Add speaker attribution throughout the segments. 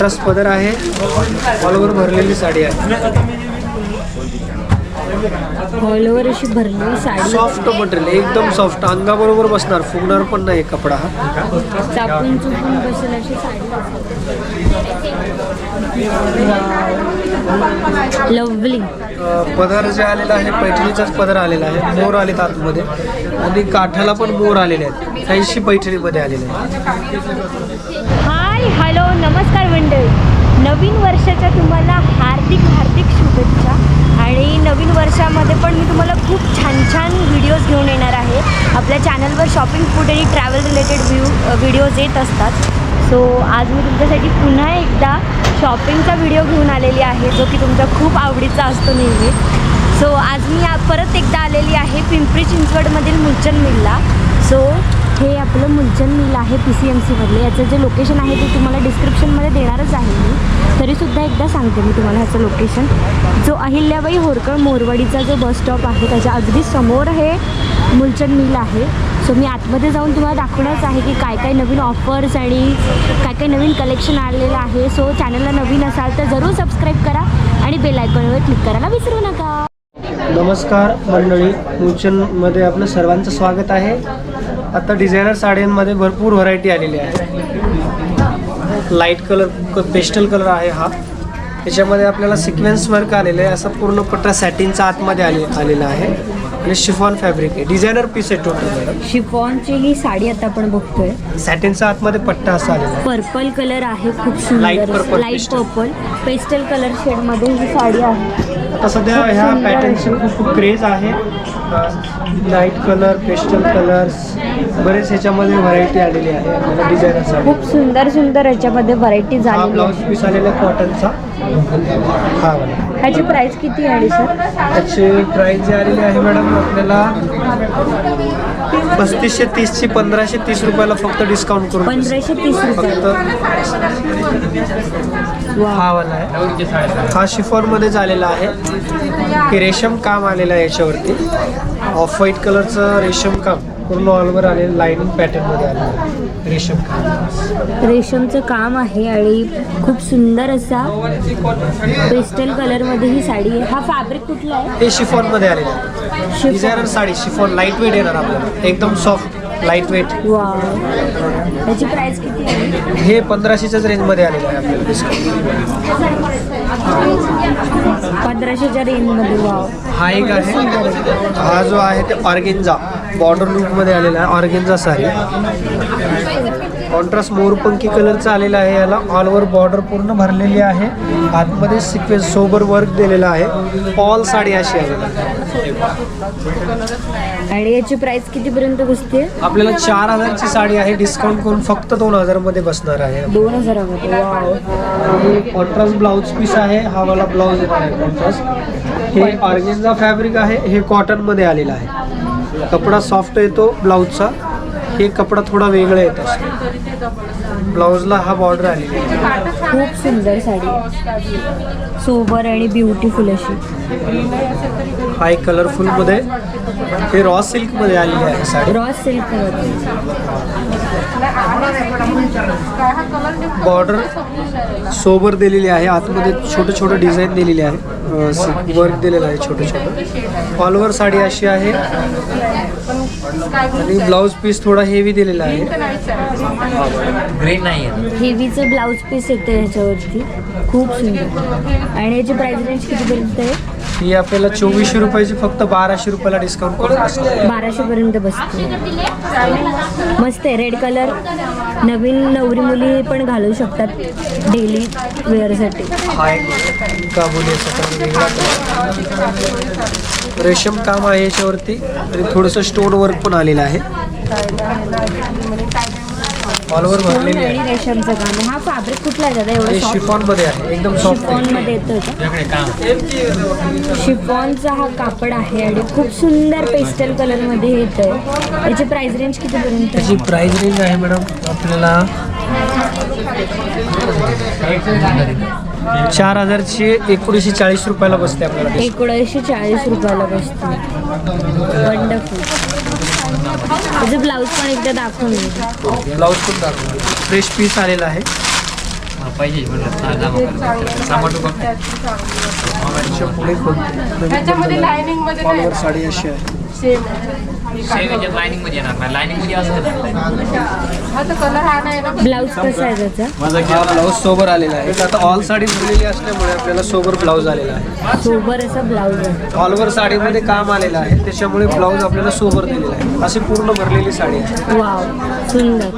Speaker 1: Contrast पदर आहे, all over भरलेली साडी आहे,
Speaker 2: ऑल ओव्हर अशी भरलेली साडी,
Speaker 1: सॉफ्ट मटेरियल एकदम सॉफ्ट, अंगाबरोबर बसणार, फुगणार पण नाही कपडा हा.
Speaker 2: चापून चुपून बसेल अशी साडी. लवली.
Speaker 1: पदर जे आलेला आहे पैठणीचाच पदर आलेला आहे, मोर आलेत आतमध्ये आणि काठाला पण मोर आलेले आहेत, काहीशी पैठणीमध्ये आलेले आहेत.
Speaker 2: हाय हॅलो नमस्कार मंडळी, नवीन वर्षाच्या तुम्हाला हार्दिक हार्दिक शुभेच्छा. आणि नवीन वर्षामध्ये पण मी तुम्हाला खूप छान छान व्हिडिओज घेऊन येणार आहे. आपल्या चॅनलवर शॉपिंग, फूड आणि ट्रॅव्हल रिलेटेड व्हिडिओज येत असतात. सो आज मी तुमच्यासाठी पुन्हा एकदा शॉपिंगचा व्हिडिओ घेऊन आलेली आहे, जो की तुमचा खूप आवडीचा असतो नेहमी. सो आज मी परत एकदा आलेली आहे पिंपरी चिंचवडमधील मुलचंद मिलला. सो हे आपलं मुलचंद मिल आहे PCMCमधले. याचं जे लोकेशन आहे ते तुम्हाला डिस्क्रिप्शनमध्ये देणारच आहे मी, तरीसुद्धा एकदा सांगते मी तुम्हाला ह्याचं लोकेशन. जो अहिल्याबाई होरकर मोरवाडीचा जो बस स्टॉप आहे त्याच्या अगदी समोर हे मुलचंद मिल आहे. सो मी आतमध्ये जाऊन तुम्हाला दाखवणारच आहे की काय काय नवीन ऑफर्स आणि काय काय नवीन कलेक्शन आलेलं आहे. सो चॅनलला नवीन असाल तर जरूर सबस्क्राईब करा आणि बेल आयकॉनवर क्लिक करायला विसरू नका.
Speaker 1: नमस्कार मंडळी, मुलचंदमध्ये आपलं सर्वांचं स्वागत आहे. आता डिझायनर साड्यांमध्ये भरपूर व्हरायटी आलेली आहे. लाईट कलर, पेस्टल कलर आहे हा. त्याच्यामध्ये आपल्याला सिक्वेन्स वर्क आलेलं आहे, असं पूर्ण पट्टा सॅटिनचा आतमध्ये आलेला आहे आणि शिफॉन फॅब्रिक आहे. डिझायनर पीस आहे टोटल मॅडम.
Speaker 2: शिफॉनची ही साडी आता आपण बघतोय,
Speaker 1: सॅटिनचा आतमध्ये पट्टा असा आलेला आहे.
Speaker 2: पर्पल कलर आहे, खूप सुंदर
Speaker 1: लाईट
Speaker 2: पर्पल पेस्टल कलर शेडमध्ये ही साडी आहे.
Speaker 1: आता सध्या ह्या पॅटर्नची खूप क्रेज आहे. लाईट कलर, पेस्टल कलर्स, बरेच ह्याच्यामध्ये व्हरायटी आलेली आहे आपल्याला डिझायनर साडी.
Speaker 2: खूप सुंदर सुंदर याच्यामध्ये व्हरायटी
Speaker 1: हा
Speaker 2: झाली.
Speaker 1: ब्लाऊज पीस आलेला कॉटनचा हा वाला.
Speaker 2: ह्याची प्राइस किती आहे सर?
Speaker 1: त्याची प्राइस जी आलेली आहे मॅडम आपल्याला 3530ची 1530 रुपयाला फक्त डिस्काउंट करून
Speaker 2: 1530 रुपये.
Speaker 1: हा वाला आहे. हा शिफॉनमध्ये झालेला आहे. हे रेशम काम आलेलं आहे याच्यावरती, ऑफ व्हाईट कलरचं रेशम काम पूर्ण ऑलवर आलेलं, लाईनिंग पॅटर्नमध्ये आलेलं रेशम काम.
Speaker 2: रेशमचं काम आहे आणि खूप सुंदर असा पेस्टल कलरमध्ये ही साडी आहे. हा फॅब्रिक कुठला आहे?
Speaker 1: हे शिफॉनमध्ये आलेलं आहे. Designer sari chiffon, light weight येणार आपल्याला, एकदम सॉफ्ट लाईट वेट.
Speaker 2: वा, त्याची प्राइस किती आहे?
Speaker 1: हे 1500च्याच रेंजमध्ये आलेलं आहे आपल्याला डिस्काउंट.
Speaker 2: 1500च्या रेंजमध्ये. वाव.
Speaker 1: हा एक आहे. हा जो आहे ते ऑर्गेन्झा बॉर्डर लूकमध्ये आलेला आहे. ऑर्गेन्झा साडी कॉन्ट्रास्ट मोरपंखी कलरचा आलेला आहे. याला ऑल ओव्हर बॉर्डर पूर्ण भरलेली आहे, आतमध्ये सिक्वेन्स सोबर वर्क दिलेला आहे. ऑल साडी अशी आहे
Speaker 2: आणि याची प्राइस कितीपर्यंत बसते?
Speaker 1: आपल्याला 4000ची साडी आहे, डिस्काउंट करून फक्त 2000 मध्ये बसणार आहे.
Speaker 2: 2000 मध्ये. वाव.
Speaker 1: कॉन्ट्रास्ट ब्लाऊज पीस आहे. हा वाला ब्लाऊज येणार आहे कॉन्ट्रास्ट. हे ऑर्गेन्झा फॅब्रिक आहे. हे कॉटनमध्ये आलेला आहे. कपडा सॉफ्ट येतो ब्लाऊजचा. हे कपडा थोडा वेगळा येतो. ब्लाऊजला हा बॉर्डर आलेला आहे.
Speaker 2: खूप सुंदर साडी, सोबर आणि ब्युटिफुल अशी.
Speaker 1: हा एक कलरफुल मध्ये, हे रॉ सिल्क मध्ये आलेली आहे साडी.
Speaker 2: रॉ सिल्क मध्ये.
Speaker 1: बॉर्डर सोबर दिलेली आहे, आतमध्ये छोटं छोटं डिझाईन दिलेली आहे, वर्क दिलेलं आहे छोटं छोटं. ऑल ओव्हर साडी अशी आहे आणि ब्लाऊज पीस थोडा हेवी दिलेला आहे.
Speaker 3: ग्रीन नाही आहे,
Speaker 2: हेवीचं ब्लाऊज पीस येतं ह्याच्यावरती, खूप सुंदर. आणि याची प्राइस रेंज कितीपर्यंत आहे?
Speaker 1: ही आपल्याला 2400 रुपयाची फक्त 1200 रुपयाला डिस्काउंट करून
Speaker 2: 1200 पर्यंत बसते. मस्त आहे. रेड कलर नवीन नवरी मुली पण घालू शकतात डेली वेअरसाठी.
Speaker 1: हा एक काबुली वेगळा रेशम काम आहे याच्यावरती आणि थोडंसं स्टोन वर्क पण आलेलं आहे. ऑल ओव्हर भरलेली आहे.
Speaker 2: रेशमचं काम. हा फॅब्रिक कुठला आहे दादा? एवढं
Speaker 1: शिफॉन मध्ये आहे, एकदम सॉफ्ट.
Speaker 2: शिफॉन मध्ये येतं का? शिफॉनचा हा कापड आहे आणि खूप सुंदर पेस्टल कलर मध्ये येतंय. याची प्राइस रेंज कितीपर्यंत?
Speaker 1: त्याची प्राइस रेंज आहे मॅडम आपल्याला 4000ची 1940 रुपयाला बसते आपल्याला.
Speaker 2: 1940 रुपयाला बसते. वंडरफुल. त्याचं ब्लाऊज पण एकदा दाखवून.
Speaker 1: ब्लाऊज पण दाखवतो. फ्रेश पीस आलेला आहे.
Speaker 3: पाहिजे म्हणलं सामान बघ.
Speaker 1: पुढे
Speaker 4: त्याच्यामध्ये लाइनिंग मध्ये
Speaker 1: ऑल ओव्हर साडी अशी आहे.
Speaker 4: सेम
Speaker 3: सेम लाईनिंग मध्ये येणार नाही, लाईनिंग मध्ये असतं
Speaker 4: हा तो कलर हा नाही ना.
Speaker 2: ब्लाऊज कसा आहे त्याचा?
Speaker 1: हा ब्लाऊज सोबर आलेला आहे. आता ऑल साडी भरलेली असल्यामुळे आपल्याला सोबर ब्लाऊज आलेला आहे.
Speaker 2: सोबर असा ब्लाऊज आहे.
Speaker 1: ऑल ओव्हर साडीमध्ये काम आलेलं आहे, त्याच्यामुळे ब्लाऊज आपल्याला सोबर दिलेला आहे. अशी पूर्ण भरलेली साडी आहे.
Speaker 2: वाव, सुंदर.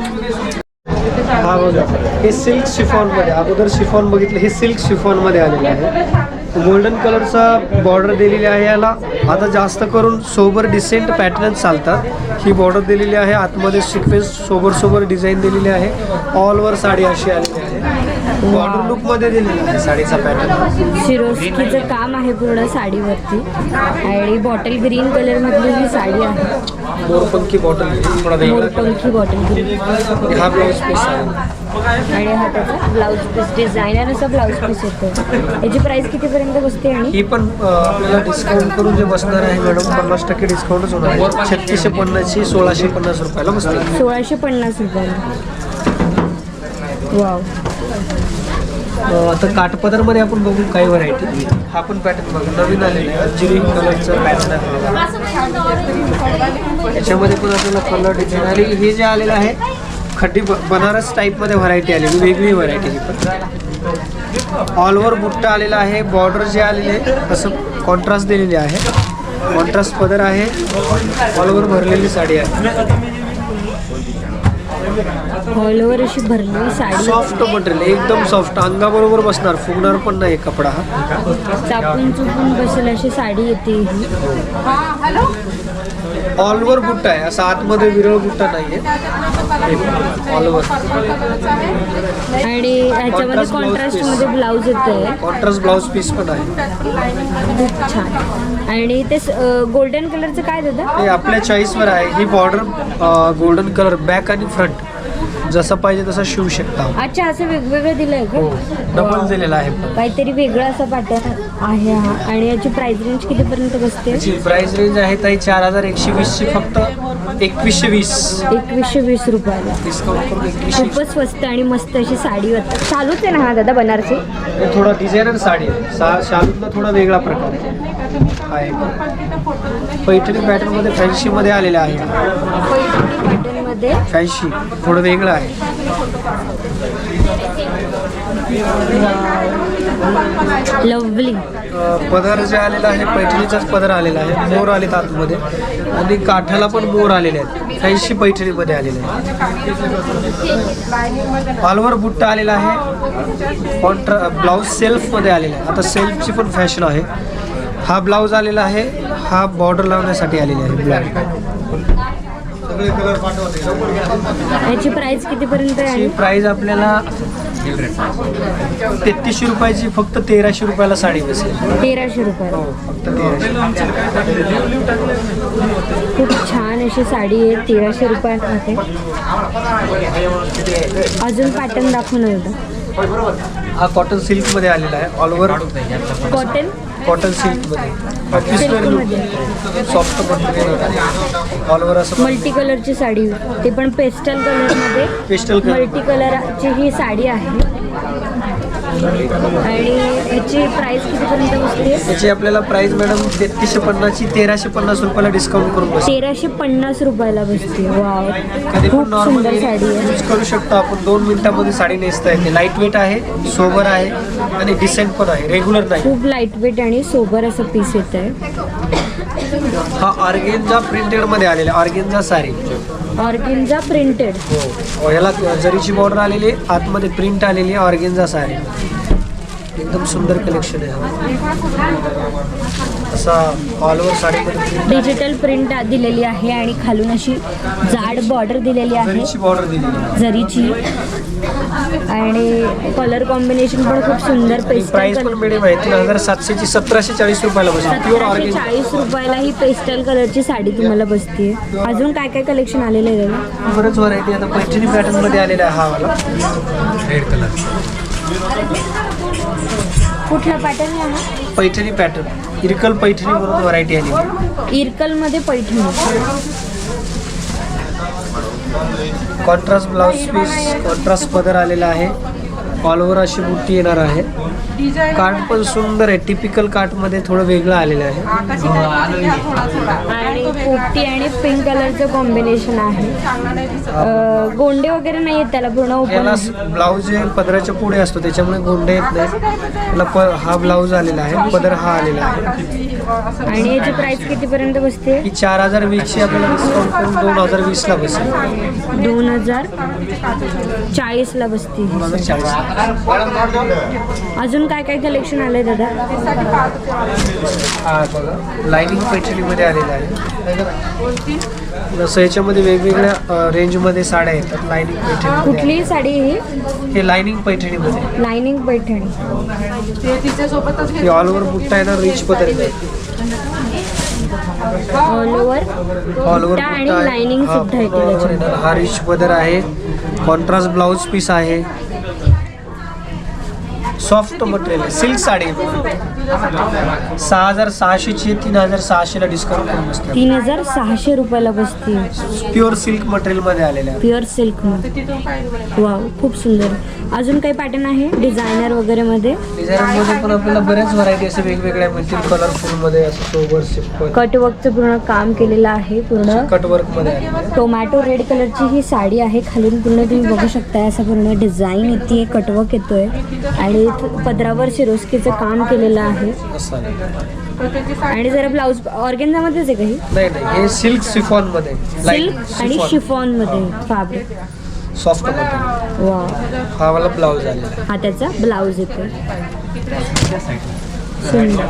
Speaker 1: हा बघा, हे सिल्क शिफॉन मध्ये, अगोदर शिफॉन बघितलं, हे सिल्क शिफॉन मध्ये आलेलं आहे. गोल्डन कलरचा बॉर्डर दिलेली आहे याला. आता जास्त करून सोबर डिसेंट पॅटर्न चालतात. ही बॉर्डर दिलेली आहे, आतमध्ये सिक्वेन्स सोबर डिझाईन दिलेली आहे. ऑल ओव्हर साडी अशी आलेली आहे. बॉर्डर लुक मध्ये दिलेला आहे साडीचा पॅटर्न.
Speaker 2: शिरोस्कीचं काम आहे पूर्ण साडीवरती आणि बॉटल ग्रीन कलर मधली ही साडी आहे.
Speaker 1: मोरपंखी बॉटल थोडा वेगळा.
Speaker 2: मोरपंखी बॉटल ग्रीन
Speaker 1: हा ब्लाऊज पीस आहे.
Speaker 2: आणि हा त्याचा ब्लाऊज पीस डिझायनर असा ब्लाऊज पीस येतो. याची प्राइस कितीपर्यंत बसते? आणि
Speaker 1: ही पण आपल्याला डिस्काउंट करून जे बसणार आहे मॅडम, 50% डिस्काउंटच होणार आहे. 3650 ची 1650 रुपयाला बसते.
Speaker 2: 1650 रुपयाला. वाव.
Speaker 1: आता काठपदरमध्ये आपण बघू काही व्हरायटी. हा पण पॅटर्न बघा, नवीन आलेला आहे. अंजिरी कलरचं पॅटर्न आहे. याच्यामध्ये पण आपल्याला कलर डिझाईन आणि हे जे आलेलं आहे खड्डी बनारस टाईपमध्ये व्हरायटी आलेली, वेगळी व्हरायटी ही पण. ऑल ओव्हर बुट्टा आलेला आहे. बॉर्डर जे आलेले आहे तसं कॉन्ट्रास्ट दिलेली आहे. कॉन्ट्रास्ट पदर आहे. ऑल ओव्हर भरलेली साडी आहे.
Speaker 2: ऑल ओव्हर अशी भरलेली साडी.
Speaker 1: सॉफ्ट मटेरियल, एकदम सॉफ्ट, अंगाबरोबर बसणार, फुगणार पण नाही कपडा हा.
Speaker 2: चापून चुपून बसेल अशी साडी येते ही.
Speaker 4: हा हॅलो.
Speaker 1: ऑल ओव्हर बुट्टा आहे, असा आतमध्ये विरळ बुट्टा नाहीये. ऑल ओव्हर
Speaker 2: आणि ह्याच्यामध्ये कॉन्ट्रास्ट मध्ये ब्लाऊज येतोय.
Speaker 1: कॉन्ट्रास्ट ब्लाऊज पीस पण आहे.
Speaker 2: खूप छान. आणि ते गोल्डन कलरचं काय दादा?
Speaker 1: हे आपल्या चॉईसवर आहे. ही बॉर्डर गोल्डन कलर, बॅक आणि फ्रंट जसं पाहिजे तसं शिवू शकता.
Speaker 2: अच्छा, असं वेगवेगळं दिलंय का?
Speaker 1: डबल दिलेला आहे.
Speaker 2: काहीतरी वेगळं असं पॅटर्न आहे हा. आणि याची प्राइस रेंज कितीपर्यंत बसते?
Speaker 1: त्याची प्राइस रेंज आहे ताई 4120 ची, फक्त 2120.
Speaker 2: 2120 रुपयाला.
Speaker 1: डिस्काउंट करून 2120.
Speaker 2: खूपच स्वस्त आणि मस्त अशी साडी होती. चालूच आहे ना हा दादा बनारसी?
Speaker 1: हे थोडा डिझायनर साडी आहे. शालूतला थोडा वेगळा प्रकार आहे. पैठणी पॅटर्न मध्ये फॅन्सी मध्ये आलेला आहे.
Speaker 2: पैठणी पॅटर्न मध्ये
Speaker 1: फॅन्सी थोडं वेगळं आहे.
Speaker 2: लवली.
Speaker 1: पदर जे आलेला आहे पैठणीचाच पदर आलेला आहे. मोर आलेत आतमध्ये आणि काठाला पण मोर आलेले आहेत. फॅन्सी पैठणीमध्ये आलेले आहे. ऑल ओव्हर बुट्टा आलेला आहे. ब्लाऊज सेल्फमध्ये आलेला आहे. आता सेल्फची पण फॅशन आहे. हा ब्लाऊज आलेला आहे. हा बॉर्डर लावण्यासाठी आलेला आहे ब्लाऊज.
Speaker 2: याची प्राइस कितीपर्यंत आहे?
Speaker 1: प्राइस आपल्याला 3300 रुपयाची, फक्त 1300 रुपयाला साडी बसेल.
Speaker 2: 1300 रुपयाला.
Speaker 1: फक्त 1300.
Speaker 2: खूप छान अशी साडी आहे 1300 रुपयांमध्ये. अजून पॅटर्न दाखवून होता.
Speaker 1: हा कॉटन सिल्क मध्ये आलेला आहे. ऑल ओव्हर कॉटन सिल्क मध्ये सॉफ्ट मटेरियल. ऑल ओव्हर असं
Speaker 2: मल्टी कलरची साडी, ते पण पेस्टल कलर मध्ये.
Speaker 1: पेस्टल
Speaker 2: मल्टी कलरची ही साडी आहे. आणि याची प्राइस कितीपर्यंत बसते?
Speaker 1: याची आपल्याला प्राइस मॅडम 3350 ची 1350 रुपयाला डिस्काउंट करून बसते.
Speaker 2: 1350 रुपयाला बसते. वाव,
Speaker 1: कधी पण
Speaker 2: खूप
Speaker 1: नॉर्मल
Speaker 2: सुंदर साडी आहे.
Speaker 1: यूज करू शकतो आपण. 2 मिनिटांमध्ये साडी नेसता येते. लाईट वेट आहे, सोबर आहे आणि डिसेंट पण आहे, रेग्युलर नाही.
Speaker 2: खूप लाईट वेट आणि सोबर असं पीस येत आहे.
Speaker 1: हा ऑर्गेन्झा प्रिंटेड मध्ये आलेला, ऑर्गेन्झा साडी.
Speaker 2: Organza printed.
Speaker 1: हो, याला जरीची बॉर्डर आलेली, आतमध्ये प्रिंट आलेली, ऑर्गेन्झा साडी. एकदम सुंदर कलेक्शन आहे. असा ऑल ओव्हर साडीमध्ये
Speaker 2: डिजिटल प्रिंट दिलेली आहे आणि खालून अशी जाड बॉर्डर दिलेली आहे
Speaker 1: जरीची बॉर्डर दिलेली आहे.
Speaker 2: जरीची. आणि कलर कॉम्बिनेशन पण खूप सुंदर. पेस्टल
Speaker 1: प्राइस पण मिळेल आहे 3700 ची 1740 रुपयाला बसते. Pure organza.
Speaker 2: 40 रुपयाला ही पेस्टल कलरची साडी तुम्हाला बसते. अजून काय काय कलेक्शन आलेलं आहे त्याला?
Speaker 1: बरंच व्हरायटी. आता पैठणी पॅटर्न मध्ये आलेला आहे हा वाला.
Speaker 3: Red colour.
Speaker 2: कुठला पॅटर्न आहे?
Speaker 1: पैठणी पॅटर्न, इरकल पैठणी म्हणून व्हरायटी आली.
Speaker 2: इरकल मध्ये Paithani.
Speaker 1: Contrast blouse piece, contrast पदर आलेला आहे. ऑल ओव्हर अशी बुट्टी येणार आहे.
Speaker 4: डिझाईन
Speaker 1: काठ पण सुंदर आहे. टिपिकल काठ मध्ये थोडं वेगळं आलेलं आहे.
Speaker 4: आकाशी टाईप घ्या थोडा थोडा.
Speaker 2: आणि पोपटी आणि पिंक कलरचं कॉम्बिनेशन आहे.
Speaker 4: चांगला नाही दिसत.
Speaker 2: गोंडे वगैरे नाही आहेत त्याला, पूर्ण ओपन
Speaker 1: याला ब्लाऊज जे पदराच्या पुढे असतो त्याच्यामुळे गोंडे येत नाही. याला हा ब्लाऊज आलेला आहे, पदर हा आलेला आहे.
Speaker 2: आणि याची प्राइस कितीपर्यंत बसते?
Speaker 1: ही 4020 ची आपल्याला डिस्काउंट करून 2020 ला बसेल.
Speaker 2: 2040 ला बसते.
Speaker 1: 2040.
Speaker 2: अजून काय काय कलेक्शन आलंय दादा?
Speaker 1: हा बघा लाइनिंग पैठणीमध्ये आलेला आहे. जसं याच्यामध्ये वेगवेगळ्या रेंजमध्ये साड्या येतात. लाइनिंग पैठणी
Speaker 2: कुठली साडी ही?
Speaker 1: हे लाइनिंग पैठणीमध्ये.
Speaker 2: लाइनिंग पैठणी.
Speaker 4: ते तिच्यासोबतच
Speaker 1: हे ऑल ओव्हर बुट्टा आहे ना, रिच पदर आहे.
Speaker 2: ऑल ओव्हर
Speaker 1: ऑल ओव्हर
Speaker 2: बुट्टा आणि लाइनिंग सुद्धा आहे त्याच्यामध्ये.
Speaker 1: हा रिच पदर आहे. कॉन्ट्रास्ट ब्लाऊज पीस आहे. सॉफ्ट मटेरियल आहे. सिल्क साडी 6600 ची 3600 ला डिस्काउंट करून बसते.
Speaker 2: 3600 रुपयाला बसते.
Speaker 1: प्युअर सिल्क मटेरियल मध्ये आलेले आहे.
Speaker 2: प्युअर सिल्क मध्ये.
Speaker 4: तिथून पाहिजे.
Speaker 2: वाव, खूप सुंदर. अजून काही पॅटर्न आहे डिझायनर वगैरे मध्ये?
Speaker 1: डिझाईन मध्ये पण आपल्याला बऱ्याच व्हरायटी असे वेगवेगळ्या मिळतील. कलरफुल मध्ये असं सोबर सिंपल
Speaker 2: कटवर्कचं पूर्ण काम केलेलं आहे. पूर्ण
Speaker 1: कट वर्क मध्ये आहे.
Speaker 2: टोमॅटो रेड कलरची ही साडी आहे. खालून पूर्ण तुम्ही बघू शकता असं पूर्ण डिझाईन येते, कटवर्क येतोय आणि पदरावर सिरोस्कीचं काम केलेलं आहे.
Speaker 1: असं आहे.
Speaker 2: आणि जरा ब्लाऊज ऑर्गेन्झामध्येच आहे काही?
Speaker 1: नाही हे सिल्क शिफॉन मध्ये.
Speaker 2: सिल्क आणि शिफॉन मध्ये फॅब्रिक.
Speaker 1: सॉफ्ट मध्ये.
Speaker 2: वा,
Speaker 1: हा वाला ब्लाऊज आलेला आहे.
Speaker 2: हा त्याचा ब्लाऊज येतो. सुंदर.